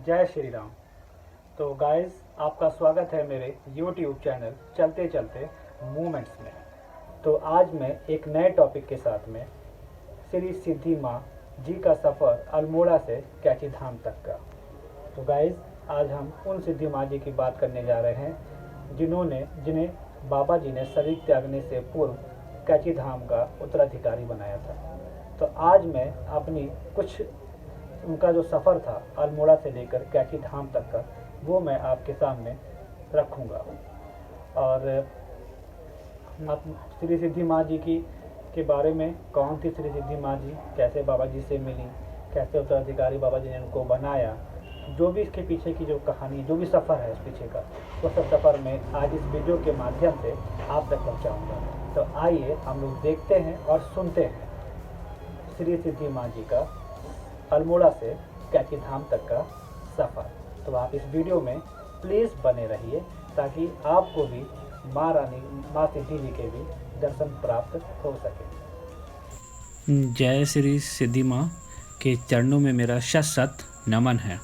जय श्री राम। तो गाइस, आपका स्वागत है मेरे YouTube चैनल चलते चलते मूवमेंट्स में। तो आज मैं एक नए टॉपिक के साथ में श्री सिद्धि माँ जी का सफ़र अल्मोड़ा से कैची धाम तक का। तो गाइस, आज हम उन सिद्धि माँ जी की बात करने जा रहे हैं जिन्हें बाबा जी ने शरीर त्यागने से पूर्व कैची धाम का उत्तराधिकारी बनाया था। तो आज मैं अपनी कुछ उनका जो सफ़र था अल्मोड़ा से लेकर कैची धाम तक का, वो मैं आपके सामने रखूँगा। और आप श्री सिद्धि माँ जी के बारे में, कौन थी श्री सिद्धि माँ जी, कैसे बाबा जी से मिली, कैसे उत्तराधिकारी बाबा जी ने उनको बनाया, जो भी इसके पीछे की जो कहानी, जो भी सफ़र है इस पीछे का, वो सब सफ़र मैं आज इस वीडियो के माध्यम से आप तक पहुँचाऊँगा। तो आइए हम लोग देखते हैं और सुनते हैं श्री सिद्धि माँ जी का अल्मोड़ा से कैची धाम तक का सफ़र। तो आप इस वीडियो में प्लीज़ बने रहिए ताकि आपको भी माँ सिद्धि जी के भी दर्शन प्राप्त हो सके। जय श्री सिद्धि माँ के चरणों में मेरा शत शत नमन है।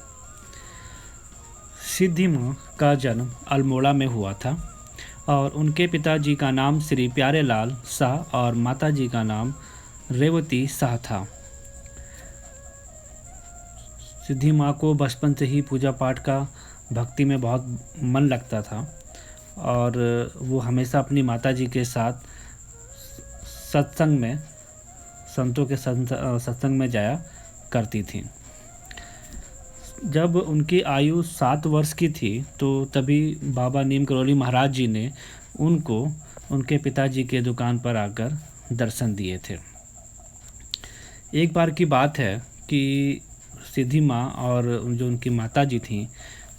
सिद्धि माँ का जन्म अल्मोड़ा में हुआ था और उनके पिताजी का नाम श्री प्यारे लाल शाह और माताजी का नाम रेवती शाह था। सिद्धि माँ को बचपन से ही पूजा पाठ का, भक्ति में बहुत मन लगता था और वो हमेशा अपनी माताजी के साथ सत्संग में, संतों के सत्संग में जाया करती थी। जब उनकी आयु 7 वर्ष की थी तो तभी बाबा नीम करौली महाराज जी ने उनको उनके पिताजी के दुकान पर आकर दर्शन दिए थे। एक बार की बात है कि सिद्धि माँ और जो उनकी माताजी थीं,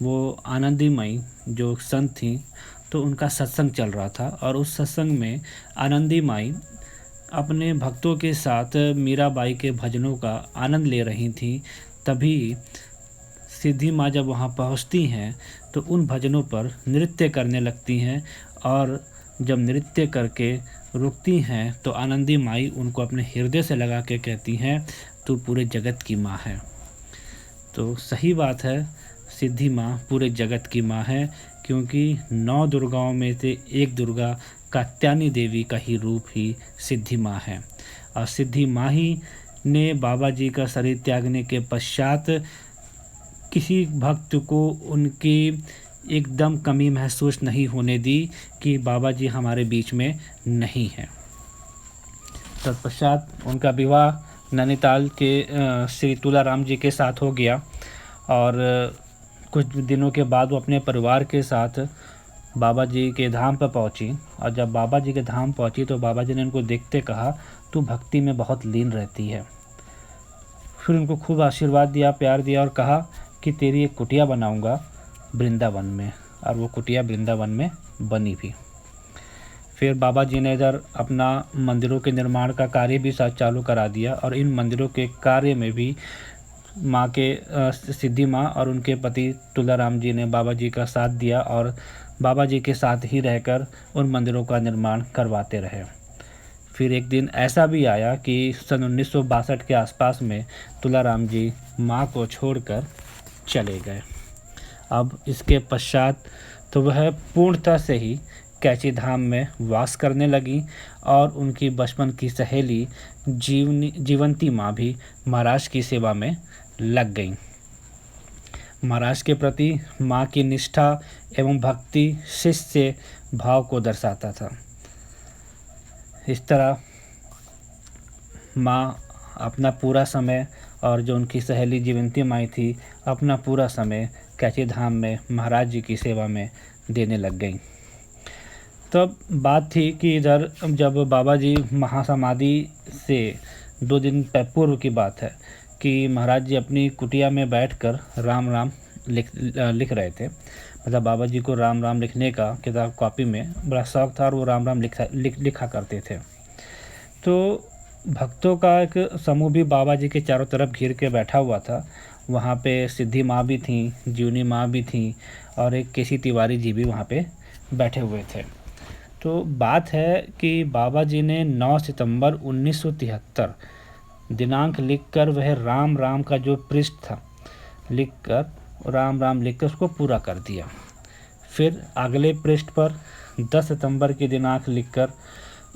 वो आनंदी मई जो संत थीं, तो उनका सत्संग चल रहा था और उस सत्संग में आनंदी माई अपने भक्तों के साथ मीराबाई के भजनों का आनंद ले रही थीं। तभी सिद्धि माँ जब वहाँ पहुँचती हैं तो उन भजनों पर नृत्य करने लगती हैं और जब नृत्य करके रुकती हैं तो आनंदी माई उनको अपने हृदय से लगा के कहती हैं, तू पूरे जगत की माँ है। तो सही बात है, सिद्धि माँ पूरे जगत की माँ है, क्योंकि 9 दुर्गाओं में से एक दुर्गा कात्यायनी देवी का ही रूप ही सिद्धि माँ है। और सिद्धि माँ ही ने बाबा जी का शरीर त्यागने के पश्चात किसी भक्त को उनकी एकदम कमी महसूस नहीं होने दी कि बाबा जी हमारे बीच में नहीं हैं। तत्पश्चात उनका विवाह नैनीताल के श्री तुलाराम जी के साथ हो गया और कुछ दिनों के बाद वो अपने परिवार के साथ बाबा जी के धाम पर पहुंची। और जब बाबा जी के धाम पहुंची तो बाबा जी ने उनको देखते कहा, तू भक्ति में बहुत लीन रहती है। फिर उनको खूब आशीर्वाद दिया, प्यार दिया और कहा कि तेरी एक कुटिया बनाऊंगा वृंदावन में। और वो कुटिया वृंदावन में बनी भी। फिर बाबा जी ने इधर अपना मंदिरों के निर्माण का कार्य भी साथ चालू करा दिया और इन मंदिरों के कार्य में भी माँ के सिद्धि माँ और उनके पति तुलाराम जी ने बाबा जी का साथ दिया और बाबा जी के साथ ही रहकर उन मंदिरों का निर्माण करवाते रहे। फिर एक दिन ऐसा भी आया कि सन 1962 के आसपास में तुलाराम जी माँ को छोड़कर चले गए। अब इसके पश्चात तो वह पूर्णतः से ही कैची धाम में वास करने लगी और उनकी बचपन की सहेली जीवंती माँ भी महाराज की सेवा में लग गईं। महाराज के प्रति माँ की निष्ठा एवं भक्ति शिष्य भाव को दर्शाता था। इस तरह माँ अपना पूरा समय, और जो उनकी सहेली जीवंती माई थी, अपना पूरा समय कैची धाम में महाराज जी की सेवा में देने लग गई। तब बात थी कि इधर जब बाबा जी महासमाधि से 2 दिन पूर्व की बात है कि महाराज जी अपनी कुटिया में बैठकर राम राम लिख रहे थे। मतलब बाबा जी को राम राम लिखने का किताब कॉपी में बड़ा शौक़ था और वो राम राम लिखा करते थे। तो भक्तों का एक समूह भी बाबा जी के चारों तरफ घिर के बैठा हुआ था। वहाँ पे सिद्धि माँ भी थी, जीवनी माँ भी थी और एक केसी तिवारी जी भी वहाँ पे बैठे हुए थे। तो बात है कि बाबा जी ने 9 सितंबर 1973 दिनांक लिखकर, वह राम राम का जो पृष्ठ था लिखकर राम राम लिख कर उसको पूरा कर दिया। फिर अगले पृष्ठ पर 10 सितंबर की दिनांक लिखकर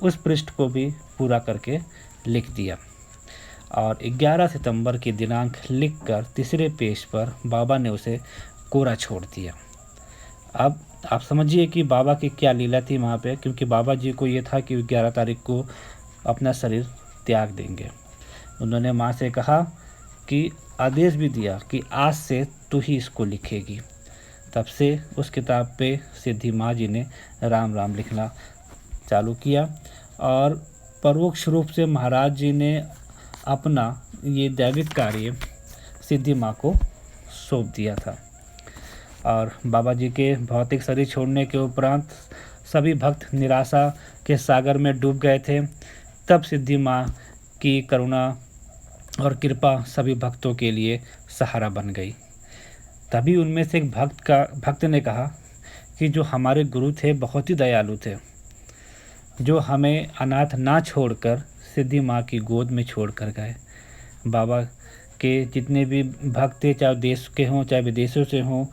उस पृष्ठ को भी पूरा करके लिख दिया और 11 सितंबर की दिनांक लिखकर तीसरे पेज पर बाबा ने उसे कोरा छोड़ दिया। अब आप समझिए कि बाबा की क्या लीला थी वहाँ पे, क्योंकि बाबा जी को ये था कि 11 तारीख को अपना शरीर त्याग देंगे। उन्होंने माँ से कहा कि आदेश भी दिया कि आज से तू ही इसको लिखेगी। तब से उस किताब पे सिद्धि माँ जी ने राम राम लिखना चालू किया और परोक्ष रूप से महाराज जी ने अपना ये दैविक कार्य सिद्धि माँ को सौंप दिया था। और बाबा जी के भौतिक शरीर छोड़ने के उपरांत सभी भक्त निराशा के सागर में डूब गए थे। तब सिद्धि माँ की करुणा और कृपा सभी भक्तों के लिए सहारा बन गई। तभी उनमें से एक भक्त ने कहा कि जो हमारे गुरु थे बहुत ही दयालु थे, जो हमें अनाथ ना छोड़कर सिद्धि माँ की गोद में छोड़ कर गए। बाबा के जितने भी भक्त थे, चाहे देश के हों चाहे विदेशों से हों,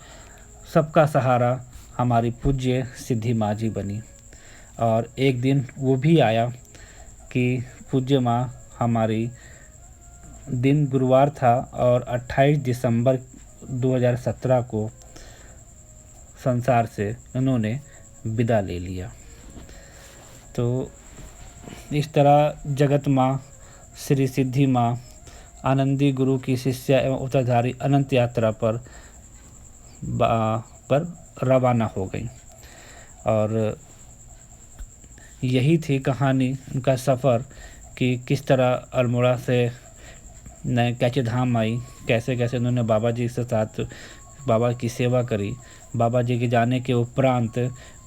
सबका सहारा हमारी पूज्य सिद्धि माँ जी बनी। और एक दिन वो भी आया कि पूज्य माँ हमारी दिन गुरुवार था और 28 दिसंबर 2017 को संसार से उन्होंने विदा ले लिया। तो इस तरह जगत माँ श्री सिद्धि माँ आनंदी गुरु की शिष्या एवं उत्तरधारी अनंत यात्रा पर रवाना हो गई। और यही थी कहानी, उनका सफ़र कि किस तरह अल्मोड़ा से नए कैची धाम आई, कैसे कैसे उन्होंने बाबा जी के साथ बाबा की सेवा करी। बाबा जी के जाने के उपरांत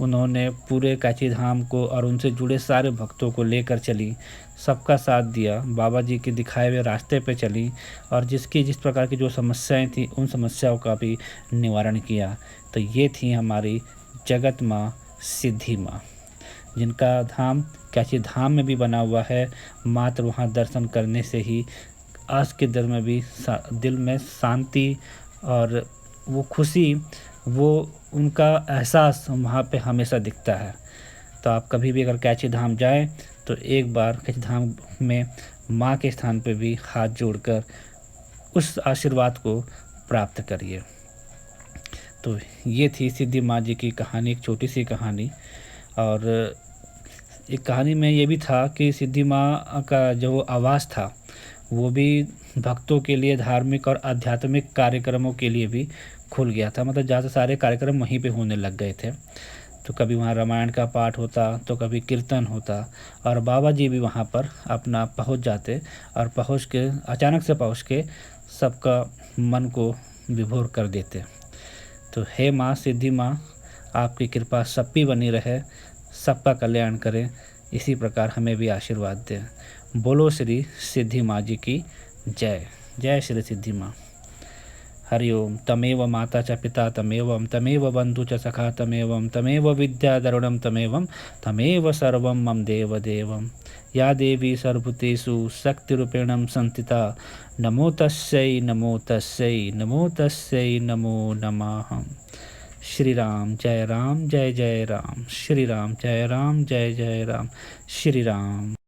उन्होंने पूरे कैची धाम को और उनसे जुड़े सारे भक्तों को लेकर चली, सबका साथ दिया, बाबा जी के दिखाए हुए रास्ते पे चली और जिस प्रकार की जो समस्याएं थी उन समस्याओं का भी निवारण किया। तो ये थी हमारी जगत माँ सिद्धि माँ, जिनका धाम कैची धाम में भी बना हुआ है। मात्र वहाँ दर्शन करने से ही आज के दिल में शांति और वो खुशी, वो उनका एहसास वहाँ पे हमेशा दिखता है। तो आप कभी भी अगर कैची धाम जाएं तो एक बार कैची धाम में माँ के स्थान पे भी हाथ जोड़कर उस आशीर्वाद को प्राप्त करिए। तो ये थी सिद्धि माँ जी की कहानी, एक छोटी सी कहानी। और एक कहानी में ये भी था कि सिद्धि माँ का जो आवास था वो भी भक्तों के लिए धार्मिक और आध्यात्मिक कार्यक्रमों के लिए भी खुल गया था। मतलब ज़्यादा सारे कार्यक्रम वहीं पे होने लग गए थे। तो कभी वहाँ रामायण का पाठ होता तो कभी कीर्तन होता और बाबा जी भी वहाँ पर अपना पहुँच जाते और अचानक से पहुँच के सबका मन को विभोर कर देते। तो हे माँ सिद्धि माँ, आपकी कृपा सब पे बनी रहे, सबका कल्याण करें, इसी प्रकार हमें भी आशीर्वाद दें। बोलो श्री सिद्धि माँ जी की जय। जय श्री सिद्धि माँ। हरि ओम। तमेव माता च पिता तमेव बंधु च सखा तमेव विद्या दरुणं तमेव सर्वं मम देवदेवं। या देवी सर्वभूतेषु शक्तिरूपेण संस्थिता नमो तस्यै नमो तस्यै नमो तस्यै नमो नमः। श्री राम जय जय राम, श्री राम जय जय राम, श्री राम।